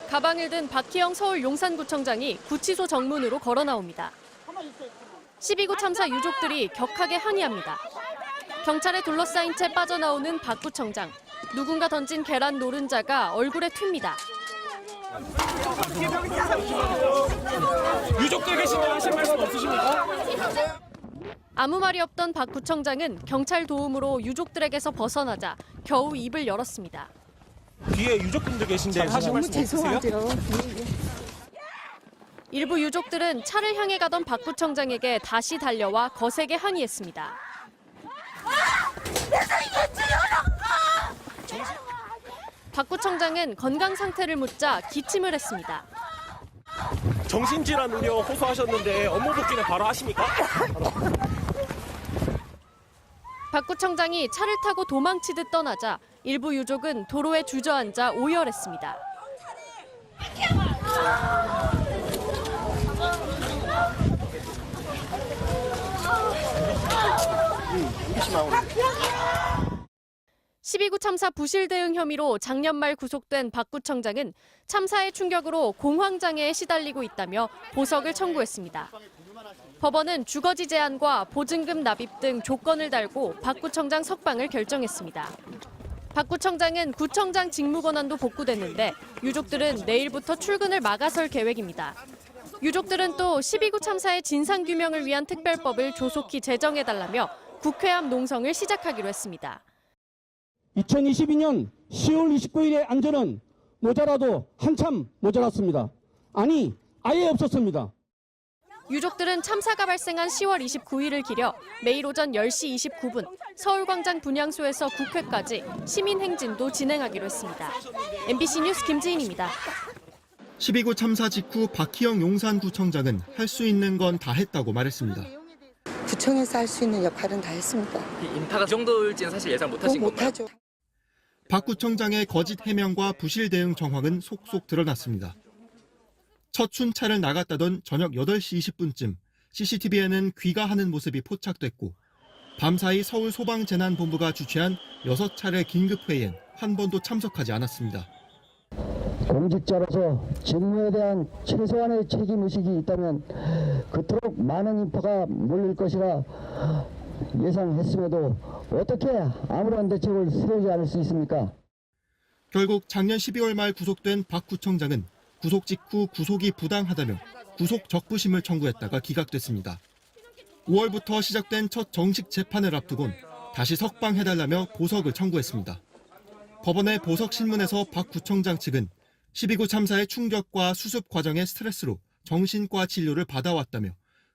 가방을 든 박희영 서울 용산구청장이 구치소 정문으로 걸어 나옵니다. 12구 참사 유족들이 격하게 항의합니다. 경찰에 둘러싸인 채 빠져나오는 박 구청장. 누군가 던진 계란 노른자가 얼굴에 튑니다. 유족들 계신데 하실 말씀 없으십니까? 아무 말이 없던 박 구청장은 경찰 도움으로 유족들에게서 벗어나자 겨우 입을 열었습니다. 뒤에 유족분들 계신데 하실 말씀 없으세요? 일부 유족들은 차를 향해 가던 박 구청장에게 다시 달려와 거세게 항의했습니다. 박 구청장은 건강 상태를 묻자 기침을 했습니다. 정신질환 우려 호소하셨는데 업무 복귀는 바로 하십니까? 박 구청장이 차를 타고 도망치듯 떠나자 일부 유족은 도로에 주저앉아 오열했습니다. (12구) 참사 부실 대응 혐의로 작년 말 구속된 박 구청장은 참사의 충격으로 공황장애에 시달리고 있다며 보석을 청구했습니다. 법원은 주거지 제한과 보증금 납입 등 조건을 달고 박 구청장 석방을 결정했습니다. 박 구청장은 구청장 직무 권한도 복구됐는데 유족들은 내일부터 출근을 막아설 계획입니다. 유족들은 또 12구 참사의 진상규명을 위한 특별법을 조속히 제정해달라며 국회 앞 농성을 시작하기로 했습니다. 2022년 10월 29일의 안전은 모자라도 한참 모자랐습니다. 아니, 아예 없었습니다. 유족들은 참사가 발생한 10월 29일을 기려 매일 오전 10시 29분 서울광장 분향소에서 국회까지 시민행진도 진행하기로 했습니다. MBC 뉴스 김지인입니다. 12구 참사 직후 박희영 용산구청장은 할 수 있는 건 다 했다고 말했습니다. 구청에서 할 수 있는 역할은 다 했습니다. 인파가 그 정도일지는 사실 예상 못하신 건가요? 못하죠. 박 구청장의 거짓 해명과 부실 대응 정황은 속속 드러났습니다. 첫 순찰을 나갔다던 저녁 8시 20분쯤 CCTV에는 귀가하는 모습이 포착됐고 밤사이 서울소방재난본부가 주최한 6차례 긴급회의엔 한 번도 참석하지 않았습니다. 공직자로서 직무에 대한 최소한의 책임의식이 있다면 그토록 많은 인파가 몰릴 것이라 예상했음에도 어떻게 아무런 대책을 세우지 않을 수 있습니까? 결국 작년 12월 말 구속된 박 구청장은 구속 직후 구속이 부당하다며 구속 적부심을 청구했다가 기각됐습니다. 5월부터 시작된 첫 정식 재판을 앞두곤 다시 석방해달라며 보석을 청구했습니다. 법원의 보석 신문에서 박 구청장 측은 12구 참사의 충격과 수습 과정의 스트레스로 정신과 진료를 받아왔다며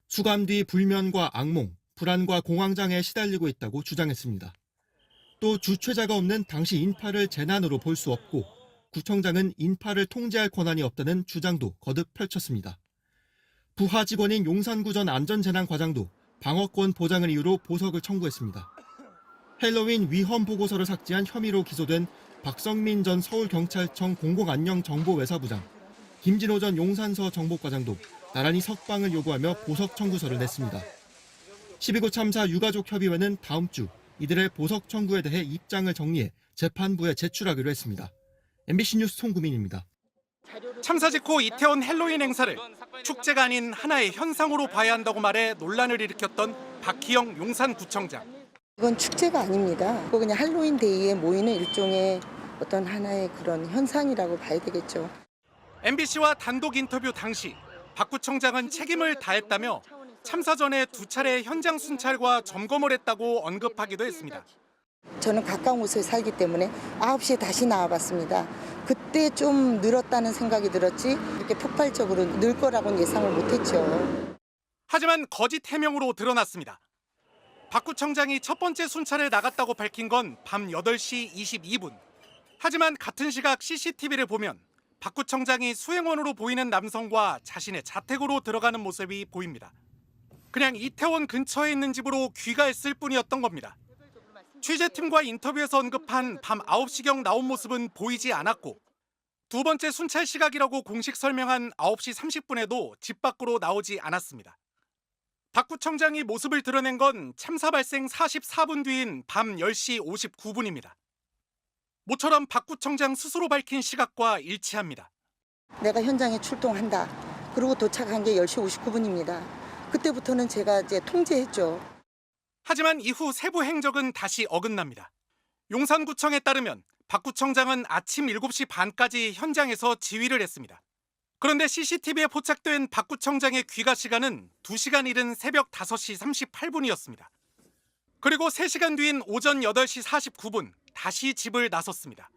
수감 뒤 불면과 악몽, 불안과 공황장애에 시달리고 있다고 주장했습니다. 또 주최자가 없는 당시 인파를 재난으로 볼 수 없고 구청장은 인파를 통제할 권한이 없다는 주장도 거듭 펼쳤습니다. 부하 직원인 용산구 전 안전재난과장도 방어권 보장을 이유로 보석을 청구했습니다. 헬로윈 위험 보고서를 삭제한 혐의로 기소된 박성민 전 서울경찰청 공공안녕정보외사부장, 김진호 전 용산서 정보과장도 나란히 석방을 요구하며 보석 청구서를 냈습니다. 12구 참사 유가족협의회는 다음 주 이들의 보석 청구에 대해 입장을 정리해 재판부에 제출하기로 했습니다. MBC 뉴스 송구민입니다. 참사 직후 이태원 헬로윈 행사를 축제가 아닌 하나의 현상으로 봐야 한다고 말해 논란을 일으켰던 박희영 용산구청장. 이건 축제가 아닙니다. 그냥 할로윈 데이에 모이는 일종의 어떤 하나의 그런 현상이라고 봐야 되겠죠. MBC와 단독 인터뷰 당시 박 구청장은 책임을 다했다며 참사 전에 2차례 현장 순찰과 점검을 했다고 언급하기도 했습니다. 저는 가까운 곳에 살기 때문에 9시에 다시 나와봤습니다. 그때 좀 늘었다는 생각이 들었지 이렇게 폭발적으로 늘 거라고는 예상을 못했죠. 하지만 거짓 해명으로 드러났습니다. 박 구청장이 첫 번째 순찰에 나갔다고 밝힌 건 밤 8시 22분. 하지만 같은 시각 CCTV를 보면 박 구청장이 수행원으로 보이는 남성과 자신의 자택으로 들어가는 모습이 보입니다. 그냥 이태원 근처에 있는 집으로 귀가했을 뿐이었던 겁니다. 취재팀과 인터뷰에서 언급한 밤 9시경 나온 모습은 보이지 않았고 두 번째 순찰 시각이라고 공식 설명한 9시 30분에도 집 밖으로 나오지 않았습니다. 박 구청장이 모습을 드러낸 건 참사 발생 44분 뒤인 밤 10시 59분입니다. 모처럼 박 구청장 스스로 밝힌 시각과 일치합니다. 내가 현장에 출동한다. 그리고 도착한 게 10시 59분입니다. 그때부터는 제가 이제 통제했죠. 하지만 이후 세부 행적은 다시 어긋납니다. 용산구청에 따르면 박 구청장은 아침 7시 반까지 현장에서 지휘를 했습니다. 그런데 CCTV에 포착된 박 구청장의 귀가 시간은 2시간 이른 새벽 5시 38분이었습니다. 그리고 3시간 뒤인 오전 8시 49분 다시 집을 나섰습니다.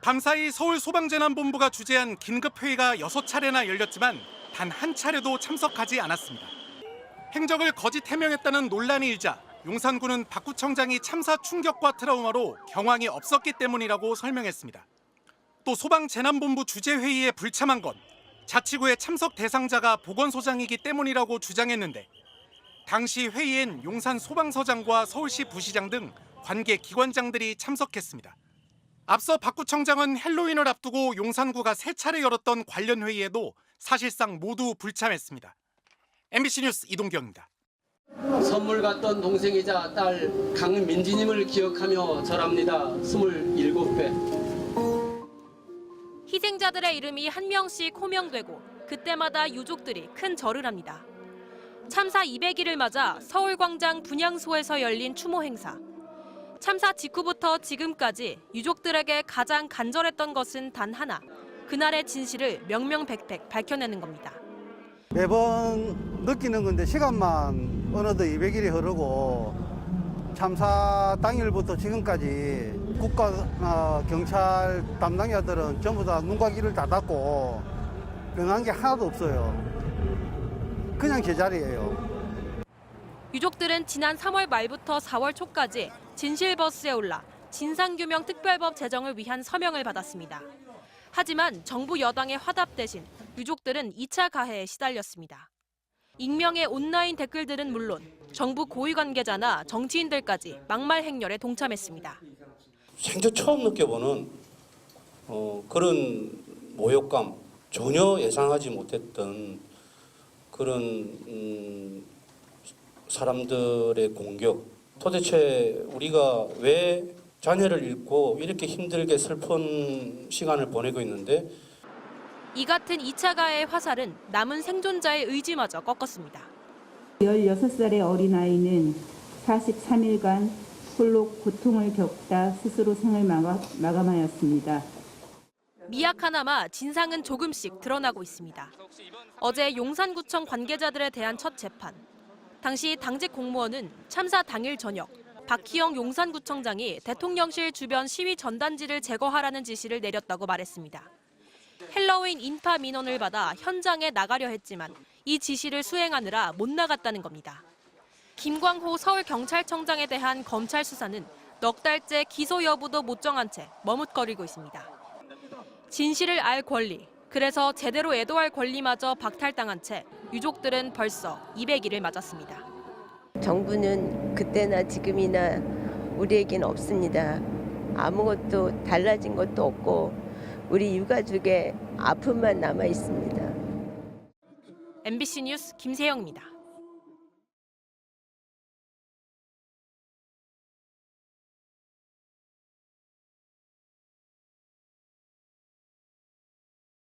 밤사이 서울소방재난본부가 주재한 긴급회의가 6차례나 열렸지만 단 한 차례도 참석하지 않았습니다. 행적을 거짓 해명했다는 논란이 일자 용산구는 박 구청장이 참사 충격과 트라우마로 경황이 없었기 때문이라고 설명했습니다. 또 소방재난본부 주재회의에 불참한 건 자치구의 참석 대상자가 보건소장이기 때문이라고 주장했는데 당시 회의엔 용산 소방서장과 서울시 부시장 등 관계 기관장들이 참석했습니다. 앞서 박 구청장은 헬로윈을 앞두고 용산구가 3차례 열었던 관련 회의에도 사실상 모두 불참했습니다. MBC 뉴스 이동경입니다. 선물 같던 동생이자 딸 강민지님을 기억하며 절합니다. 27배. 희생자들의 이름이 한 명씩 호명되고 그때마다 유족들이 큰 절을 합니다. 참사 200일을 맞아 서울광장 분향소에서 열린 추모 행사. 참사 직후부터 지금까지 유족들에게 가장 간절했던 것은 단 하나. 그날의 진실을 명명백백 밝혀내는 겁니다. 매번 느끼는 건데 시간만 어느덧 200일이 흐르고 참사 당일부터 지금까지 국가 경찰 담당자들은 전부 다 눈과 귀를 다 닫고 변한 게 하나도 없어요. 그냥 제자리예요. 유족들은 지난 3월 말부터 4월 초까지 진실버스에 올라 진상규명 특별법 제정을 위한 서명을 받았습니다. 하지만 정부 여당의 화답 대신 유족들은 2차 가해에 시달렸습니다. 익명의 온라인 댓글들은 물론 정부 고위 관계자나 정치인들까지 막말 행렬에 동참했습니다. 생전 처음 느껴보는 그런 모욕감, 전혀 예상하지 못했던 그런 사람들의 공격. 도대체 우리가 왜 자녀를 잃고 이렇게 힘들게 슬픈 시간을 보내고 있는데 이 같은 2차 가해의 화살은 남은 생존자의 의지마저 꺾었습니다. 16살의 어린아이는 43일간 홀로 고통을 겪다 스스로 생을 마감하였습니다. 미약 하나마 진상은 조금씩 드러나고 있습니다. 어제 용산구청 관계자들에 대한 첫 재판. 당시 당직 공무원은 참사 당일 저녁 박희영 용산구청장이 대통령실 주변 시위 전단지를 제거하라는 지시를 내렸다고 말했습니다. 헬로윈 인파 민원을 받아 현장에 나가려 했지만 이 지시를 수행하느라 못 나갔다는 겁니다. 김광호 서울경찰청장에 대한 검찰 수사는 넉 달째 기소 여부도 못 정한 채 머뭇거리고 있습니다. 진실을 알 권리, 그래서 제대로 애도할 권리마저 박탈당한 채 유족들은 벌써 200일을 맞았습니다. 정부는 그때나 지금이나 우리에겐 없습니다. 아무것도 달라진 것도 없고 우리 유가족의 아픔만 남아 있습니다. MBC 뉴스 김세영입니다.